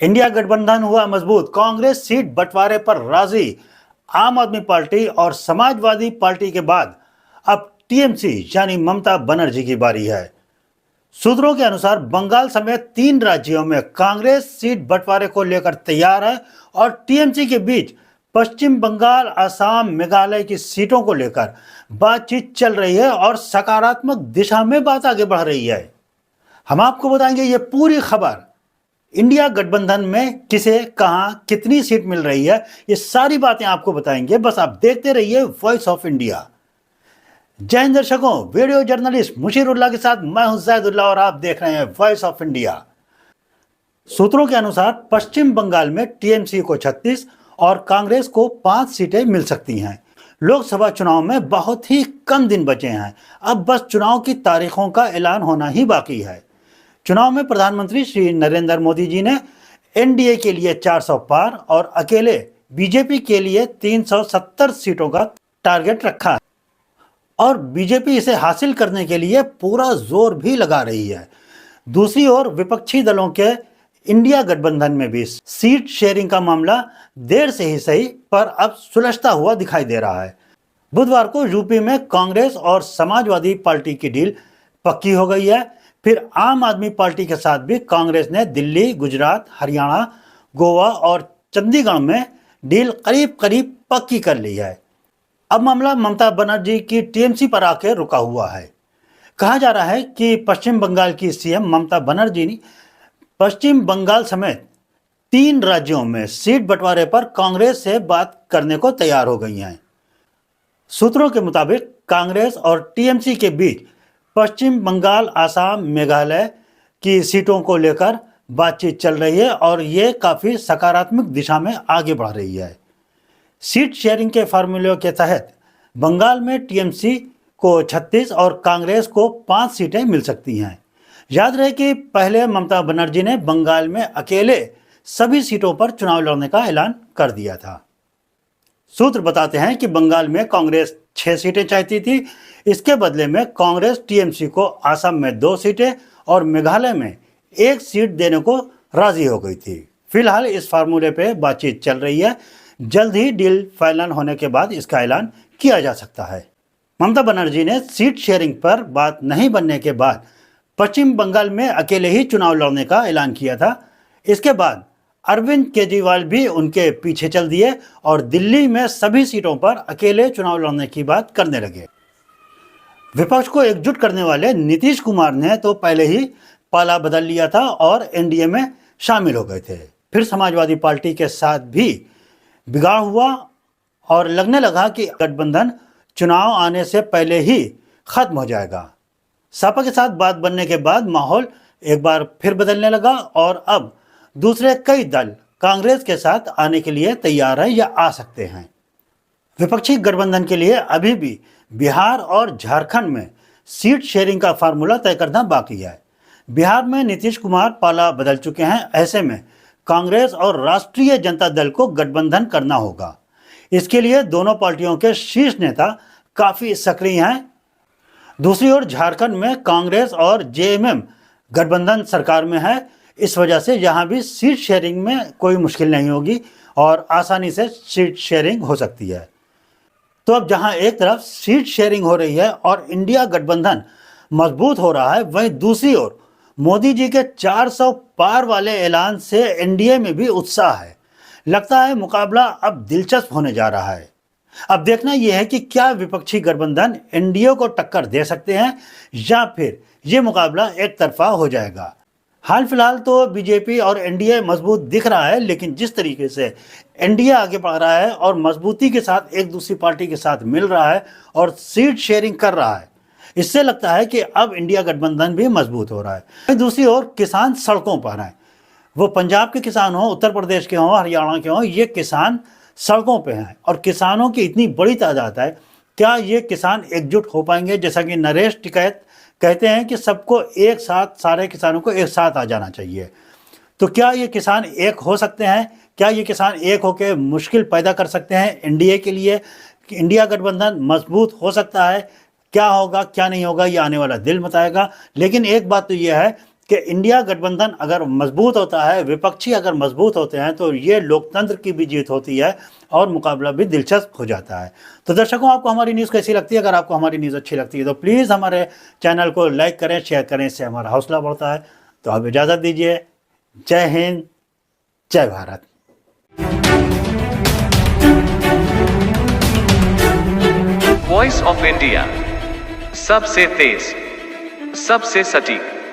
India गठबंधन हुआ मजबूत, कांग्रेस सीट बंटवारे पर राजी। आम आदमी पार्टी और समाजवादी पार्टी के बाद अब टीएमसी यानी ममता बनर्जी की बारी है। सूत्रों के अनुसार बंगाल समेत 3 राज्यों में कांग्रेस सीट बंटवारे को लेकर तैयार है और टीएमसी के बीच पश्चिम बंगाल, असम, मेघालय की सीटों को लेकर बातचीत चल रही है और सकारात्मक दिशा में बात आगे बढ़ रही है। हम आपको बताएंगे ये पूरी खबर, इंडिया गठबंधन में किसे, कहां, कितनी सीट मिल रही है, ये सारी बातें आपको बताएंगे। बस आप देखते रहिए वॉइस ऑफ इंडिया। जय हिंद दर्शकों, वीडियो जर्नलिस्ट मुशीरुल्लाह के साथ मैं हूं जैदुल्लाह और आप देख रहे हैं वॉइस ऑफ इंडिया। सूत्रों के अनुसार पश्चिम बंगाल में टीएमसी को 36 और कांग्रेस को 5 सीटें मिल सकती हैं। लोकसभा चुनाव में बहुत ही कम दिन बचे हैं, अब बस चुनाव की तारीखों का ऐलान होना ही बाकी है। चुनाव में प्रधानमंत्री श्री नरेंद्र मोदी जी ने एनडीए के लिए 400 पार और अकेले बीजेपी के लिए 370 सीटों का टारगेट रखा है और बीजेपी इसे हासिल करने के लिए पूरा जोर भी लगा रही है। दूसरी ओर विपक्षी दलों के इंडिया गठबंधन में भी सीट शेयरिंग का मामला देर से ही सही पर अब सुलझता हुआ दिखाई दे रहा है। बुधवार को यूपी में कांग्रेस और समाजवादी पार्टी की डील पक्की हो गई है। फिर आम आदमी पार्टी के साथ भी कांग्रेस ने दिल्ली, गुजरात, हरियाणा, गोवा और चंडीगढ़ में डील करीब करीब पक्की कर ली है। अब मामला ममता बनर्जी की टीएमसी पर आकर रुका हुआ है। कहा जा रहा है कि पश्चिम बंगाल की सीएम ममता बनर्जी ने पश्चिम बंगाल समेत 3 राज्यों में सीट बंटवारे पर कांग्रेस से बात करने को तैयार हो गई हैं। सूत्रों के मुताबिक कांग्रेस और टीएमसी के बीच पश्चिम बंगाल, असम, मेघालय की सीटों को लेकर बातचीत चल रही है और ये काफ़ी सकारात्मक दिशा में आगे बढ़ रही है। सीट शेयरिंग के फार्मूले के तहत बंगाल में टीएमसी को 36 और कांग्रेस को 5 सीटें मिल सकती हैं। याद रहे कि पहले ममता बनर्जी ने बंगाल में अकेले सभी सीटों पर चुनाव लड़ने का ऐलान कर दिया था। सूत्र बताते हैं कि बंगाल में कांग्रेस 6 सीटें चाहती थी, इसके बदले में कांग्रेस टीएमसी को असम में 2 सीटें और मेघालय में 1 सीट देने को राजी हो गई थी। फिलहाल इस फार्मूले पे बातचीत चल रही है, जल्द ही डील फाइनल होने के बाद इसका ऐलान किया जा सकता है। ममता बनर्जी ने सीट शेयरिंग पर बात नहीं बनने के बाद पश्चिम बंगाल में अकेले ही चुनाव लड़ने का ऐलान किया था। इसके बाद अरविंद केजरीवाल भी उनके पीछे चल दिए और दिल्ली में सभी सीटों पर अकेले चुनाव लड़ने की बात करने लगे। विपक्ष को एकजुट करने वाले नीतीश कुमार ने तो पहले ही पाला बदल लिया था और एनडीए में शामिल हो गए थे। फिर समाजवादी पार्टी के साथ भी बिगाड़ हुआ और लगने लगा कि गठबंधन चुनाव आने से पहले ही खत्म हो जाएगा। सपा के साथ बात बनने के बाद माहौल एक बार फिर बदलने लगा और अब दूसरे कई दल कांग्रेस के साथ आने के लिए तैयार हैं या आ सकते हैं। विपक्षी गठबंधन के लिए अभी भी बिहार और झारखंड में सीट शेयरिंग का फार्मूला तय करना बाकी है। बिहार में नीतीश कुमार पाला बदल चुके हैं, ऐसे में कांग्रेस और राष्ट्रीय जनता दल को गठबंधन करना होगा। इसके लिए दोनों पार्टियों के शीर्ष नेता काफ़ी सक्रिय हैं। दूसरी ओर झारखंड में कांग्रेस और जेएमएम गठबंधन सरकार में है, इस वजह से यहाँ भी सीट शेयरिंग में कोई मुश्किल नहीं होगी और आसानी से सीट शेयरिंग हो सकती है। तो अब जहाँ एक तरफ सीट शेयरिंग हो रही है और इंडिया गठबंधन मजबूत हो रहा है, वहीं दूसरी ओर मोदी जी के 400 पार वाले ऐलान से एनडीए में भी उत्साह है। लगता है मुकाबला अब दिलचस्प होने जा रहा है। अब देखना यह है कि क्या विपक्षी गठबंधन एनडीए को टक्कर दे सकते हैं या फिर ये मुकाबला एक तरफा हो जाएगा। हाल फिलहाल तो बीजेपी और एनडीए मजबूत दिख रहा है, लेकिन जिस तरीके से एनडीए आगे बढ़ रहा है और मजबूती के साथ एक दूसरी पार्टी के साथ मिल रहा है और सीट शेयरिंग कर रहा है, इससे लगता है कि अब इंडिया गठबंधन भी मजबूत हो रहा है। दूसरी ओर किसान सड़कों पर हैं, वो पंजाब के किसान हों, उत्तर प्रदेश के हों, हरियाणा के हों, ये किसान सड़कों पे हैं और किसानों की इतनी बड़ी तादाद है। क्या ये किसान एकजुट हो पाएंगे? जैसा कि नरेश टिकैत कहते हैं कि सबको एक साथ, सारे किसानों को एक साथ आ जाना चाहिए। तो क्या ये किसान एक हो सकते हैं? क्या ये किसान एक होकर मुश्किल पैदा कर सकते हैं एनडीए के लिए? इंडिया गठबंधन मजबूत हो सकता है? क्या होगा क्या नहीं होगा ये आने वाला दिन बताएगा। लेकिन एक बात तो यह है कि इंडिया गठबंधन अगर मजबूत होता है, विपक्षी अगर मजबूत होते हैं, तो ये लोकतंत्र की भी जीत होती है और मुकाबला भी दिलचस्प हो जाता है। तो दर्शकों, आपको हमारी न्यूज़ कैसी लगती है? अगर आपको हमारी न्यूज़ अच्छी लगती है तो प्लीज़ हमारे चैनल को लाइक करें, शेयर करें, इससे हमारा हौसला बढ़ता है। तो अब इजाज़त दीजिए। जय हिंद, जय भारत। वॉइस ऑफ इंडिया, सबसे तेज, सबसे सटीक।